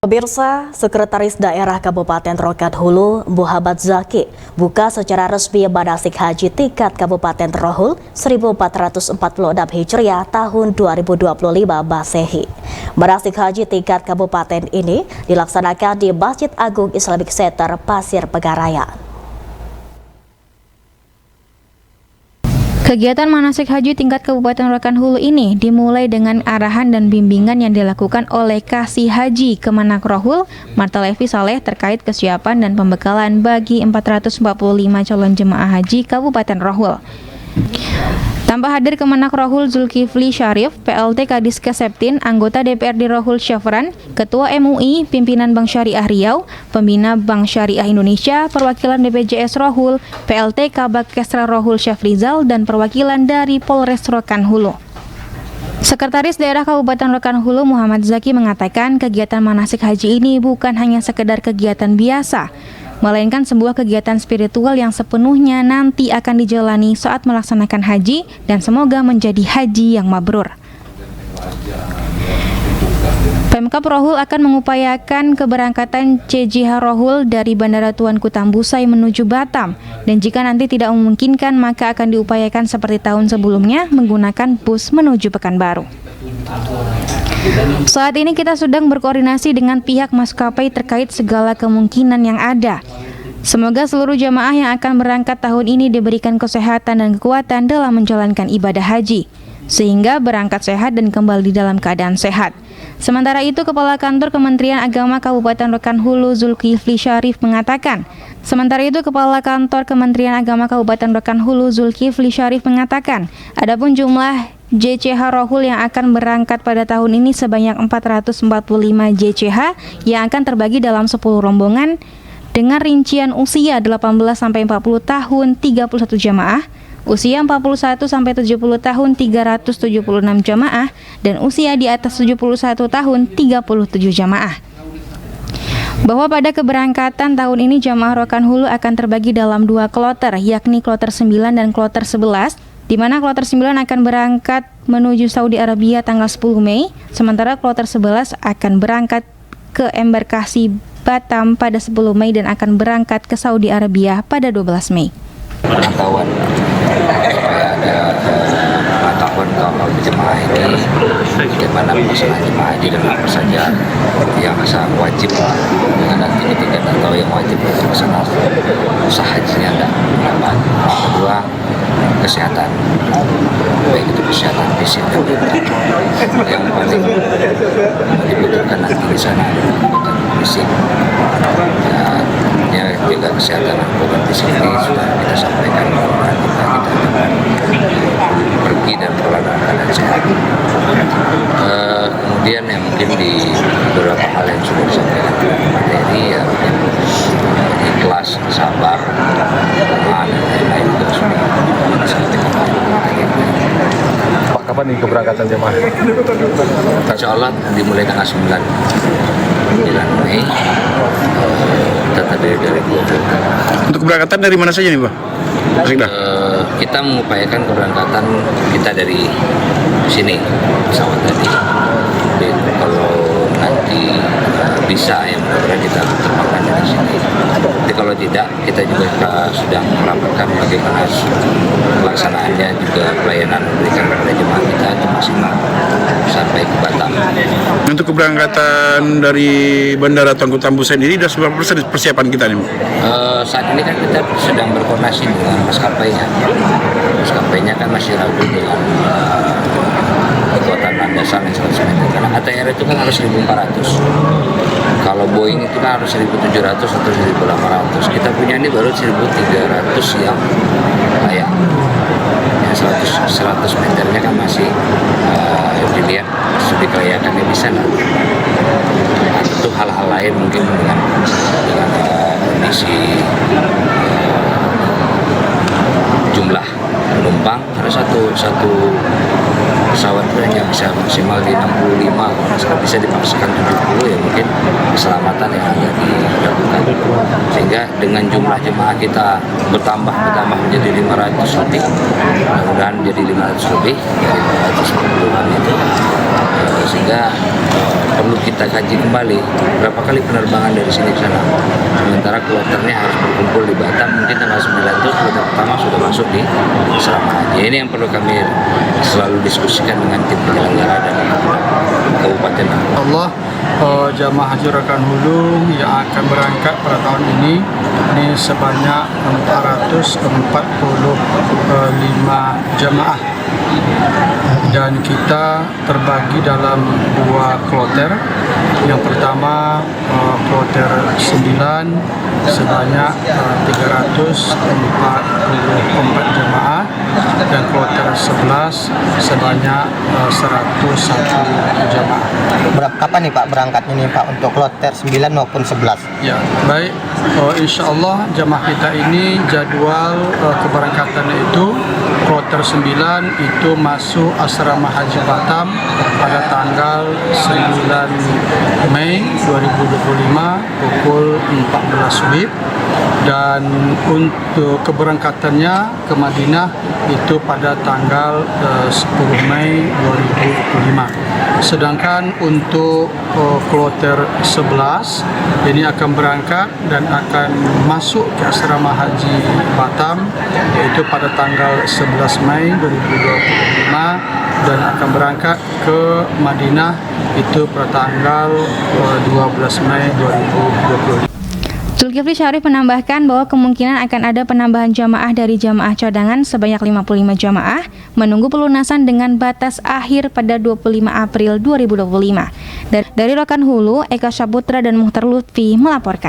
Pemirsa, Sekretaris Daerah Kabupaten Rokan Hulu, Muhammad Zaki, buka secara resmi manasik haji tingkat Kabupaten Rohul 1446 Hijriah tahun 2025 Masehi. Manasik haji tingkat kabupaten ini dilaksanakan di Masjid Agung Islamic Center Pasir Pengaraya. Kegiatan manasik haji tingkat Kabupaten Rokan Hulu ini dimulai dengan arahan dan bimbingan yang dilakukan oleh Kasih Haji Kemenak Rohul, Marta Levi Saleh terkait kesiapan dan pembekalan bagi 445 calon jemaah haji Kabupaten Rohul. Tanpa hadir Kemenak Rohul Zulkifli Syarif, PLT Kadiskes Septin, anggota DPRD Rohul Syafran, Ketua MUI, Pimpinan Bank Syariah Riau, Pembina Bank Syariah Indonesia, perwakilan BPJS Rohul, PLT Kabak Kesra Rohul Syafrizal, dan perwakilan dari Polres Rokan Hulu. Sekretaris Daerah Kabupaten Rokan Hulu Muhammad Zaki mengatakan kegiatan manasik haji ini bukan hanya sekedar kegiatan biasa, melainkan sebuah kegiatan spiritual yang sepenuhnya nanti akan dijalani saat melaksanakan haji dan semoga menjadi haji yang mabrur. Pemkab Rohul akan mengupayakan keberangkatan CJH Rohul dari Bandara Tuanku Tambusai menuju Batam, dan jika nanti tidak memungkinkan maka akan diupayakan seperti tahun sebelumnya menggunakan bus menuju Pekanbaru. Saat ini kita sedang berkoordinasi dengan pihak maskapai terkait segala kemungkinan yang ada. Semoga seluruh jamaah yang akan berangkat tahun ini diberikan kesehatan dan kekuatan dalam menjalankan ibadah haji, sehingga berangkat sehat dan kembali dalam keadaan sehat. Sementara itu, Kepala Kantor Kementerian Agama Kabupaten Rokan Hulu Zulkifli Syarif mengatakan, adapun jumlah JCH Rohul yang akan berangkat pada tahun ini sebanyak 445 JCH yang akan terbagi dalam 10 rombongan dengan rincian usia 18-40 tahun 31 jamaah, usia 41-70 tahun 376 jamaah, dan usia di atas 71 tahun 37 jamaah. Bahwa pada keberangkatan tahun ini jamaah Rokan Hulu akan terbagi dalam 2 kloter, yakni kloter 9 dan kloter 11, di mana kloter 9 akan berangkat menuju Saudi Arabia tanggal 10 Mei, sementara kloter 11 akan berangkat ke embarkasi Batam pada 10 Mei dan akan berangkat ke Saudi Arabia pada 12 Mei. Pengetahuan supaya ada pengetahuan kalau jemaah ini bagaimana pelaksanaan jemaah haji dan apa saja yang wajib dengan aktivitas atau yang wajib pelaksanaan usaha hajinya tidak dapat. Yang kedua, kesehatan, baik itu kesehatan fisik dan mental. Yang paling dibutuhkan nanti di sana adalah kesehatan fisik. Ya, juga kesehatan dan fisik ini sudah kita sampaikan bahwa kita akan pergi dan pulang dalam keadaan sehat. Kemudian yang mungkin di beberapa hal yang sudah disampaikan dalam materi, ya mungkin ikhlas, sabar, dan lain-lain juga sudah disampaikan. Pak, kapan nih keberangkatan jemaah? Insya Allah dimulai tanggal 9 Mei, terdiri dari 20. Untuk keberangkatan dari mana saja nih, Pak? Kita mengupayakan keberangkatan kita dari sini, pesawat tadi. Jadi kalau nanti bisa, ya mudah-mudahan kita terbangkan dari sini. Tapi kalau tidak, kita juga sedang melaporkan bagaimana pelaksanaannya, juga pelayanan diberikan kepada jemaah kita itu maksimal sampai ke Batam. Untuk keberangkatan dari Bandara Tuanku Tambusai ini sudah seberapa persen persiapan kita nih? Saat ini kan kita sedang berkoordinasi dengan maskapainya. Maskapainya kan masih ragu dengan kekuatan landasan yang 100 meter. Karena ATR itu kan harus 1.400. Kalau Boeing itu kan harus 1.700 atau 1.800. Kita punya ini baru 1.300 yang layak. Yang 100 meternya kan masih dilihat studi kelayakannya bisa nggak. Nah, tentu hal-hal lain mungkin dengan kondisi jumlah penumpang, harus satu pesawat itu hanya bisa maksimal di 65, bisa dipaksakan 70, ya mungkin keselamatan yang agak diragukan. sehingga dengan jumlah jemaah kita bertambah menjadi 500 lebih, mudah-mudahan jadi 500 lebih dari 540-an itu, sehingga perlu kita kaji kembali berapa kali penerbangan dari sini ke sana. Sementara kloternya harus berkumpul di Batam, mungkin tanggal 9 itu kloter pertama sudah masuk di asrama haji. Ini yang perlu kami selalu diskusikan dengan tim penyelenggara dan Kabupaten. Allah, jamaah haji Rokan Hulu yang akan berangkat pada tahun ini sebanyak 445 jamaah, dan kita terbagi dalam 2 kloter. Yang pertama kloter 9 sebanyak 344 jemaah, dan kloter 11 sebanyak 101 jemaah. Kapan nih Pak berangkatnya nih Pak untuk kloter 9 maupun 11? Ya, baik. Insya Allah jemaah kita ini jadwal keberangkatannya itu kloter 9 itu masuk asrama haji Batam pada tanggal 9 Mei 2025 pukul 14 WIB, dan untuk keberangkatannya ke Madinah itu pada tanggal 10 Mei 2025. Sedangkan untuk kloter 11 ini akan berangkat dan akan masuk ke asrama haji Batam yaitu pada tanggal 11 Mei 2025 dan akan berangkat ke Madinah itu pada tanggal 12 Mei 2025. Zulkifli Syarif menambahkan bahwa kemungkinan akan ada penambahan jamaah dari jamaah cadangan sebanyak 55 jamaah menunggu pelunasan dengan batas akhir pada 25 April 2025. Dari Rokan Hulu, Eka Saputra dan Muhtar Lutfi melaporkan.